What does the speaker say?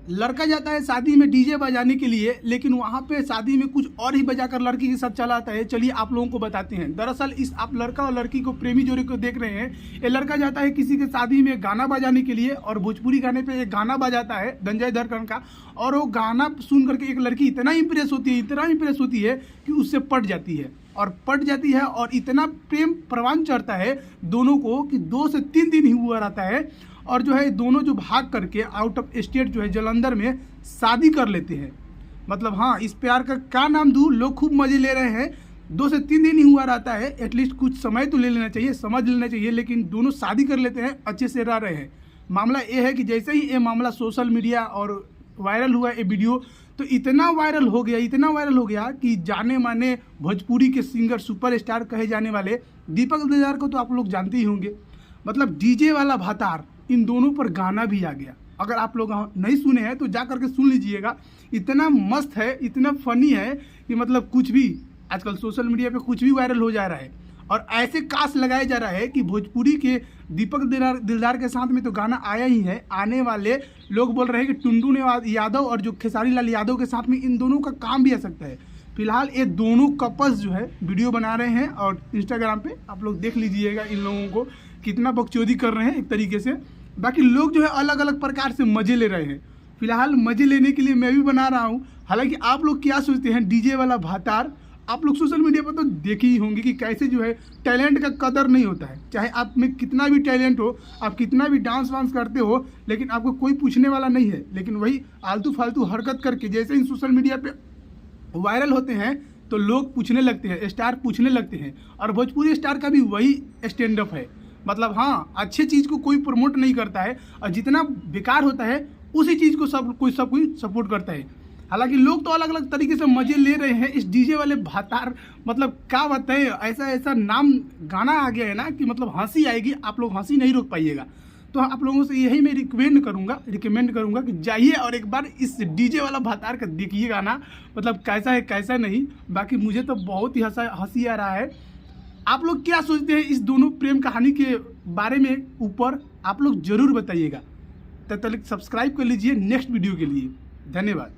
लड़का जाता है शादी में डीजे बजाने के लिए, लेकिन वहाँ पे शादी में कुछ और ही बजाकर लड़की के साथ चला आता है। चलिए आप लोगों को बताते हैं। दरअसल इस आप लड़का और लड़की को प्रेमी जोड़े को देख रहे हैं। ये लड़का जाता है किसी के शादी में गाना बजाने के लिए और भोजपुरी गाने पे एक गाना बजाता है धनंजय धड़कन का, और वो गाना सुन करके एक लड़की इतना इंप्रेस होती है कि उससे पट जाती है और इतना प्रेम प्रवान चढ़ता है दोनों को कि 2 से 3 दिन ही हुआ रहता है, और जो है दोनों जो भाग करके आउट ऑफ स्टेट जो है जालंधर में शादी कर लेते हैं। मतलब हाँ, इस प्यार का क्या नाम दूँ, लोग खूब मजे ले रहे हैं। 2 से 3 दिन ही हुआ रहता है, एटलीस्ट कुछ समय तो ले लेना चाहिए, समझ लेना चाहिए, लेकिन दोनों शादी कर लेते हैं, अच्छे से रह रहे हैं। मामला ये है कि जैसे ही ये मामला सोशल मीडिया और वायरल हुआ ये वीडियो, तो इतना वायरल हो गया कि जाने माने भोजपुरी के सिंगर सुपरस्टार कहे जाने वाले दीपक दिलदार को तो आप लोग जानते ही होंगे। मतलब डीजे वाला भातार, इन दोनों पर गाना भी आ गया। अगर आप लोग नहीं सुने हैं तो जा करके सुन लीजिएगा। इतना मस्त है, इतना फनी है कि मतलब कुछ भी आजकल सोशल मीडिया पे कुछ भी वायरल हो जा रहा है, और ऐसे कास लगाया जा रहा है कि भोजपुरी के दीपक दिलदार के साथ में तो गाना आया ही है, आने वाले लोग बोल रहे हैं कि टुंडू यादव और जो खेसारी लाल यादव के साथ में इन दोनों का काम भी आ सकता है। फिलहाल ये दोनों कपल्स जो है वीडियो बना रहे हैं और इंस्टाग्राम पे आप लोग देख लीजिएगा इन लोगों को कितना बकचोदी कर रहे हैं एक तरीके से। बाकी लोग जो है अलग अलग प्रकार से मजे ले रहे हैं। फिलहाल मजे लेने के लिए मैं भी बना रहा हूँ। हालांकि आप लोग क्या सोचते हैं डीजे वाला भातार, आप लोग सोशल मीडिया पर तो देखे ही होंगे कि कैसे जो है टैलेंट का कदर नहीं होता है। चाहे आप में कितना भी टैलेंट हो, आप कितना भी डांस वांस करते हो, लेकिन आपको कोई पूछने वाला नहीं है। लेकिन वही आलतू फालतू हरकत करके जैसे ही सोशल मीडिया पे वायरल होते हैं तो लोग पूछने लगते हैं, स्टार पूछने लगते हैं। और भोजपुरी स्टार का भी वही स्टैंड अप है। मतलब हाँ, अच्छे चीज़ को कोई प्रमोट नहीं करता है, और जितना बेकार होता है उसी चीज़ को सब कोई सपोर्ट करता है। हालांकि लोग तो अलग अलग तरीके से मजे ले रहे हैं इस डीजे वाले भातार। मतलब क्या बताएं, ऐसा नाम गाना आ गया है ना कि मतलब हंसी आएगी, आप लोग हंसी नहीं रोक पाइएगा। तो आप लोगों से यही मैं रिकमेंड करूंगा कि जाइए और एक बार इस डीजे वाला भातार का देखिए गाना, मतलब कैसा है कैसा नहीं। बाकी मुझे तो बहुत ही हंसी आ रहा है। आप लोग क्या सोचते हैं इस दोनों प्रेम कहानी के बारे में, ऊपर आप लोग जरूर बताइएगा। तब तक सब्सक्राइब कर लीजिए नेक्स्ट वीडियो के लिए। धन्यवाद।